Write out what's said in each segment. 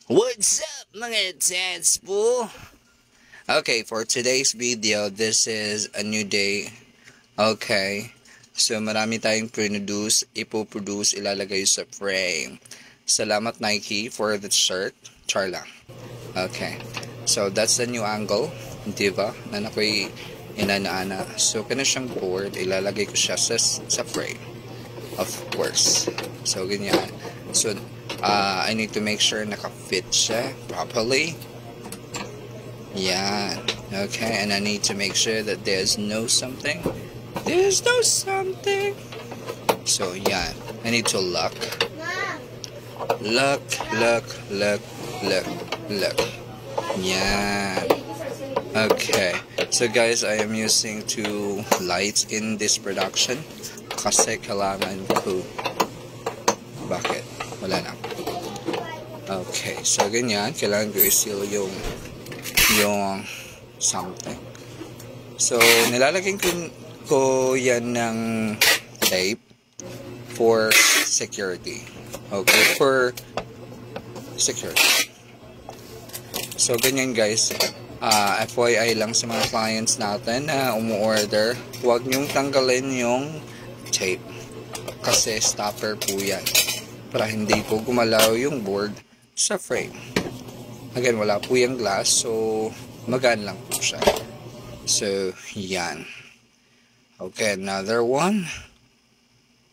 What's up mga tadpool? Okay, for today's video, this is a new day. Okay, so marami tayong produce, ipoproduce, ilalagay sa frame. Salamat Nike for the shirt. Char lang. Okay, so that's the new angle, diba? Na ako'y inanaana. So, kanya siyang board, ilalagay ko siya sa frame. Of course. So, ganyan. So, I need to make sure naka-fit siya properly. Yan. Okay, and I need to make sure that there's no something. There's no something. So, yan. I need to look. Look. Yan. Okay. So, guys, I am using two lights in this production. Kasi kailangan ko. Bakit? Wala na. Okay. So, ganyan. Kailangan ko i-seal yung something. So, nilalagyan ko yan ng tape for security. Okay? For security. So, ganyan guys. FYI lang sa mga clients natin na umu-order, huwag nyong tanggalin yung tape. Kasi stopper po yan. Para hindi po gumalaw yung board sa frame. Again, wala po yung glass, so magaan lang po siya. So, yan. Okay, another one.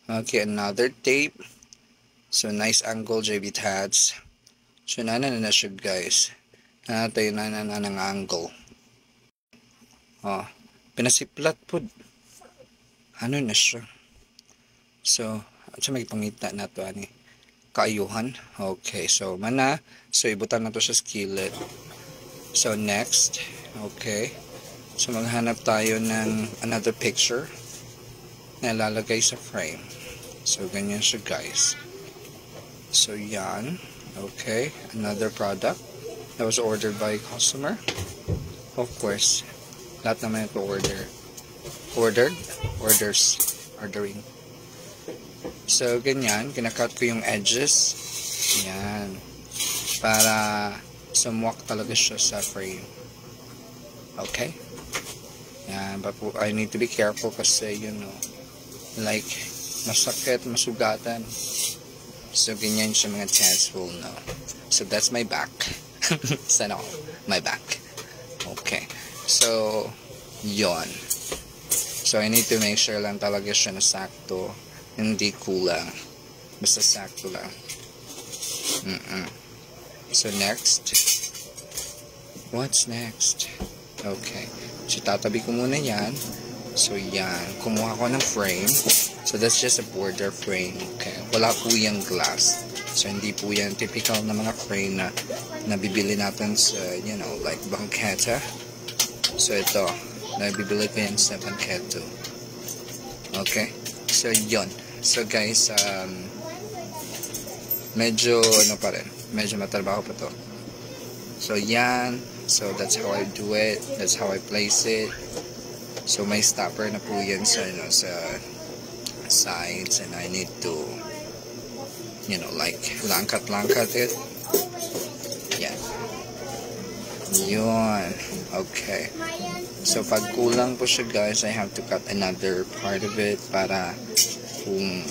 Okay, another tape. So, nice angle, JB Tats. So, na siya, guys. Tayo na ng angle. Oh, pinasiplat po. Ano na siya? So, at siya magpangita na to, ani. Kaayuhan. Okay, so, mana. So, ibutan na to sa skillet. So, next. Okay. So, maghanap tayo ng another picture na ilalagay sa frame. So, ganyan siya, guys. So, yan. Okay. Another product that was ordered by a customer. Of course, lahat naman ito ordering. So, ganyan, kinakat ko yung edges. Yan. Para sumwak talaga siya sa frame. Okay? Yan. But I need to be careful kasi, you know, like, masakit, masugatan. So, ganyan siya mga tadpool, no? So, that's my back. Sana all. My back. Okay. So, yon. So, I need to make sure lang talaga siya na sakto. Hindi kulang. Basta sakto lang. So, next. What's next? Okay. So, tatabi ko muna yan. So, yan. Kumuha ko ng frame. So, that's just a border frame. Okay. Wala po yung glass. So, hindi po yan typical na mga frame na nabibili natin sa, you know, like bangketa. So, ito. Nabibili ko yan sa bangketo. Okay? So, yon. So, guys, medyo, ano pa rin. Medyo matrabaho pa to. So, yan. So, that's how I do it. That's how I place it. So, may stopper na po yan sa, you know, sa sides. And I need to, you know, like, langkat it. Yan. Yun. Okay. So, pag kulang po siya, guys, I have to cut another part of it para kung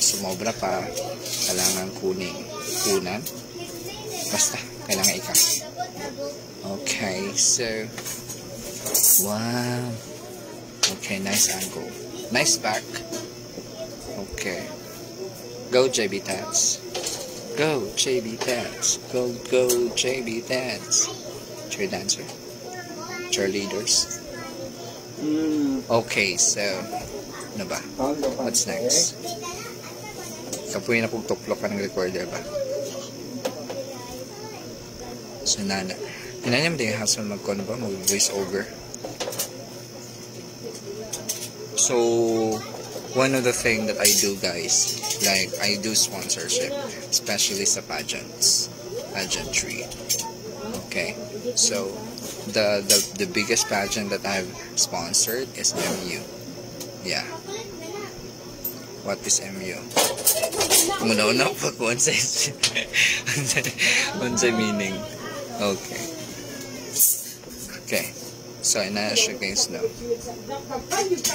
sumobra pa, kailangan kunan. Basta, kailangan ika. Okay, so, wow. Okay, nice angle. Nice back. Okay. Go, JB Tats. Go, JB Tats. Go, JB Tats. Cheer dancer. Cheerleaders. Okay, so, ano ba? What's next? Kapoy na pong tuklok ka ng recorder ba? So, Hinanyam din yung hassle mag-con ba? Mag-voice over. So, one of the things that I do, guys, like, I do sponsorship, especially sa pageantry. Okay? So, the biggest pageant that I've sponsored is MU. Yeah. What is MU? Una-una pa ko unsay meaning. Okay. Okay. So, ina siya guys no.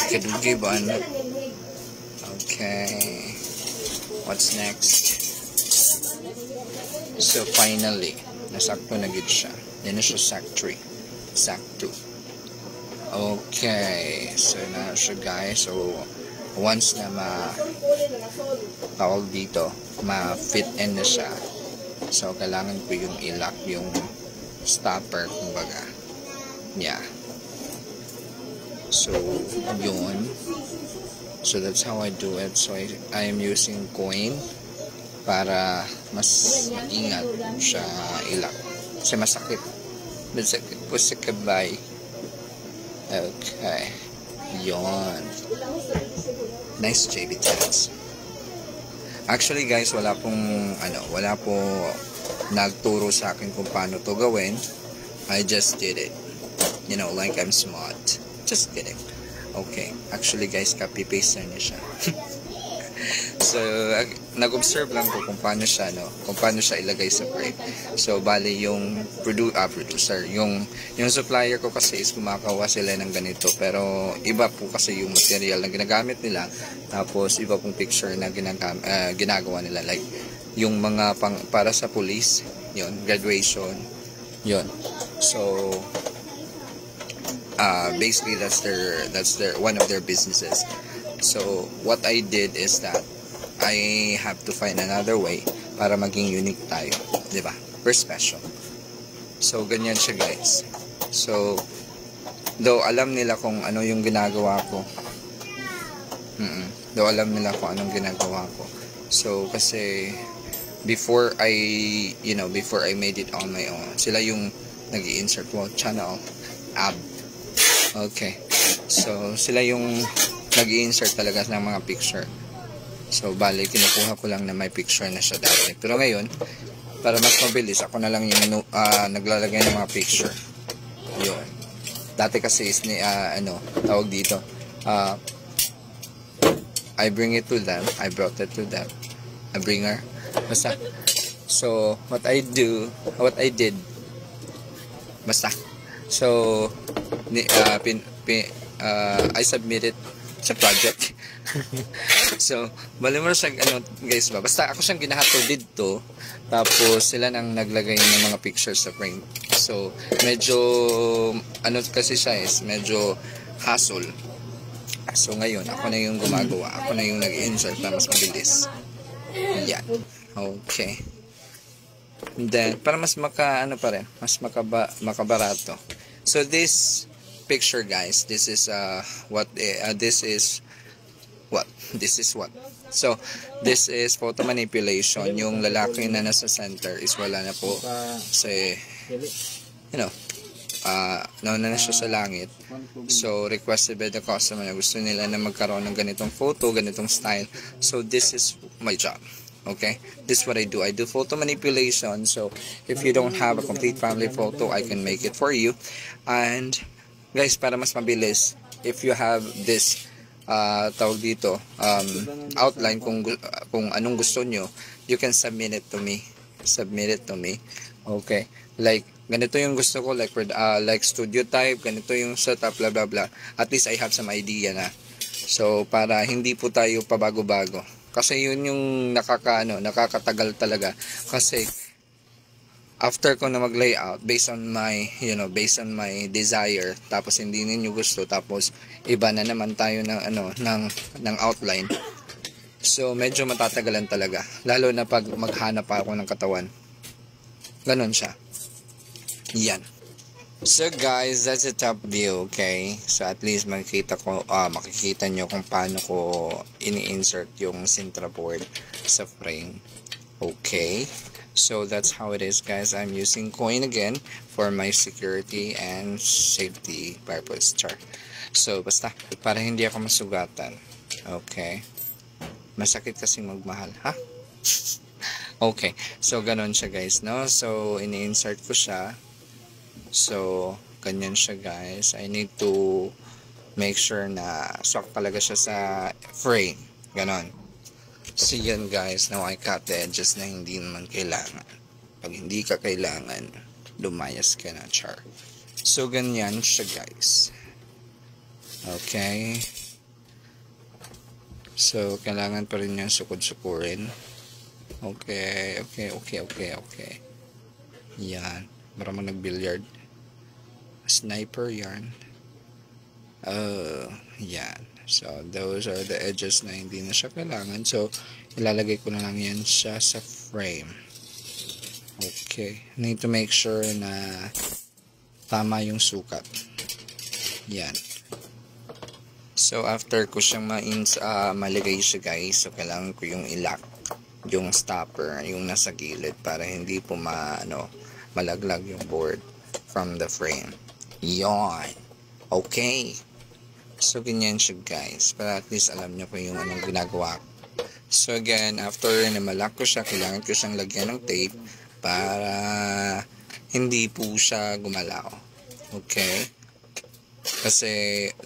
Kadugi ba ano? Okay. What's next? So, finally, nasakto na gid siya. Yan na siya sack 3. Sack 2. Okay. So, na siya guys. So, once na tawag dito, ma-fit in na siya. So, kailangan ko yung i-lock yung stopper, kumbaga. Yeah. So, yun. So, that's how I do it. So, I am using coin para mas maingat siya i-lock. Kasi masakit. Masakit po sa kabay. Okay. Yun. Nice JB Tags. Actually guys, wala po nagturo sa akin kung paano to gawin. I just did it. You know, like I'm smart. Just kidding. Okay. Actually guys, copy-paste na niya siya. So, nag-observe lang ko kung paano siya, kung paano siya ilagay sa frame. So, bali yung producer, yung supplier ko kasi is kumakawa sila ng ganito. Pero, iba po kasi yung material na ginagamit nila. Tapos, iba pong picture na ginagawa nila. Like, yung mga para sa police, yun, graduation, yun. So, basically, that's their one of their businesses. So, what I did is that I have to find another way para maging unique tayo, 'di ba? We're special. So, ganyan siya, guys. So, though alam nila kung ano yung ginagawa ko. Though alam nila kung anong ginagawa ko. So, kasi before I made it on my own, sila yung nag-i-insert channel ab. Okay. So, sila yung nag-i-insert talaga ng mga picture. So, bali, kinukuha ko lang na may picture na siya dati. Pero ngayon, para mas mabilis, ako na lang yung naglalagay ng mga picture. Yun. Dati kasi is tawag dito. I bring it to them. I brought it to them. I bring her. Basta. So, what I did. Basta. So, I submitted sa project. So, bali mo siya, guys ba? Basta ako siyang ginahatod dito. Tapos, sila nang naglagay ng mga pictures sa frame. So, medyo, kasi siya is, medyo hassle. So, ngayon, ako na yung gumagawa. Ako na yung nag-insert na mas mabilis. Yan. Okay. And then, para mas makabarato. So, this picture, guys, this is what. So, this is photo manipulation. Yung lalaki na nasa center is wala na po. Kasi, nauna na siya sa langit. So, requested by the customer na gusto nila na magkaroon ng ganitong photo, ganitong style. So, this is my job. Okay? This is what I do. I do photo manipulation. So, if you don't have a complete family photo, I can make it for you. And, guys, para mas mabilis, if you have this tawag dito, outline kung anong gusto nyo, you can submit it to me. Okay, like ganito yung gusto ko, like studio type, ganito yung setup, blah blah blah. At least I have some idea na. So, para hindi po tayo pabago-bago, kasi yun yung nakakatagal talaga. Kasi after ko na mag-layout based on my desire, tapos hindi ninyo gusto, tapos iba na naman tayo ng outline. So, medyo matatagalan talaga. Lalo na pag maghanap pa ako ng katawan. Ganon siya. Yan. So, guys, that's the top view, okay? So, at least makikita nyo kung paano ko ini-insert yung Sintra board sa frame. Okay. So, that's how it is, guys. I'm using coin again for my security and safety purpose. So, basta, para hindi ako masugatan. Okay. Masakit kasi magmahal, ha? Okay. So, ganon siya, guys, no? So, ini-insert ko siya. So, ganyan siya, guys. I need to make sure na swak talaga siya sa frame. Ganon. So yan guys, now I cut the edges na hindi naman kailangan. Pag hindi ka kailangan, lumayas ka na, char. So ganyan siya guys. Okay. So kailangan pa rin yung sukod-sukurin. Okay. Yan. Maraming nag-billiard. Sniper yarn. Yan. So, those are the edges na hindi na siya kailangan. So, ilalagay ko na lang yan siya sa frame. Okay. Need to make sure na tama yung sukat. Yan. So, after ko siyang maligay siya guys, so kailangan ko yung ilock yung stopper, yung nasa gilid para hindi po malaglag yung board from the frame. Yon. Okay. So, ganyan siya guys. Para at least alam nyo kung yung anong ginagawa ko. So, again, after na malak ko siya, kailangan ko siyang lagyan ng tape para hindi po siya gumalaw. Okay? Kasi,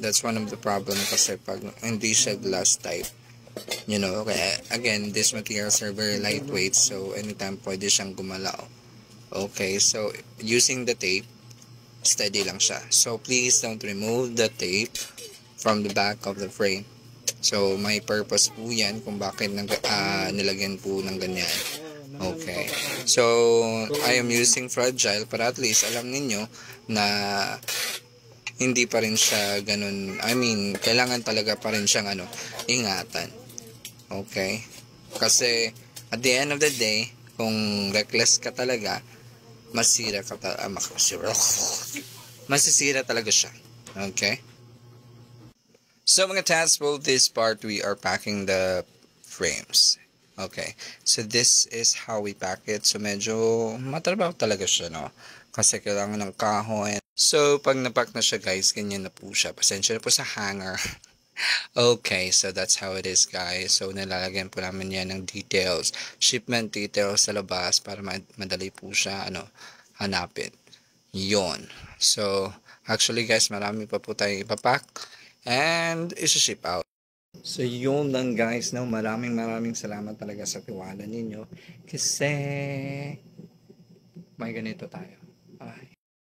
that's one of the problem kasi pag hindi siya glass type, you know, kaya, again, these materials are very lightweight, so anytime pwede siyang gumalaw. Okay, so, using the tape, steady lang siya. So, please don't remove the tape from the back of the frame. So, may purpose po yan kung bakit nilagyan po ng ganyan. Okay. So, I am using fragile para at least alam ninyo na hindi pa rin siya ganun. I mean, kailangan talaga pa rin siyang ingatan. Okay? Kasi, at the end of the day, kung reckless ka talaga, masisira talaga siya. Okay? So mga tats, for this part, we are packing the frames. Okay. So this is how we pack it. So medyo matrabaho talaga siya, no? Kasi kailangan ng kahoy. So pag napack na siya guys, ganyan na po siya. Pasensya na po sa hanger. Okay, so that's how it is guys. So nalalagyan po namin yan ng details. Shipment details sa labas para madali po siya hanapin. Yon. So actually guys, marami pa po tayong ipapack and isa-ship out. So yun lang guys, no? Maraming salamat talaga sa tiwala ninyo kasi may ganito tayo. Ay.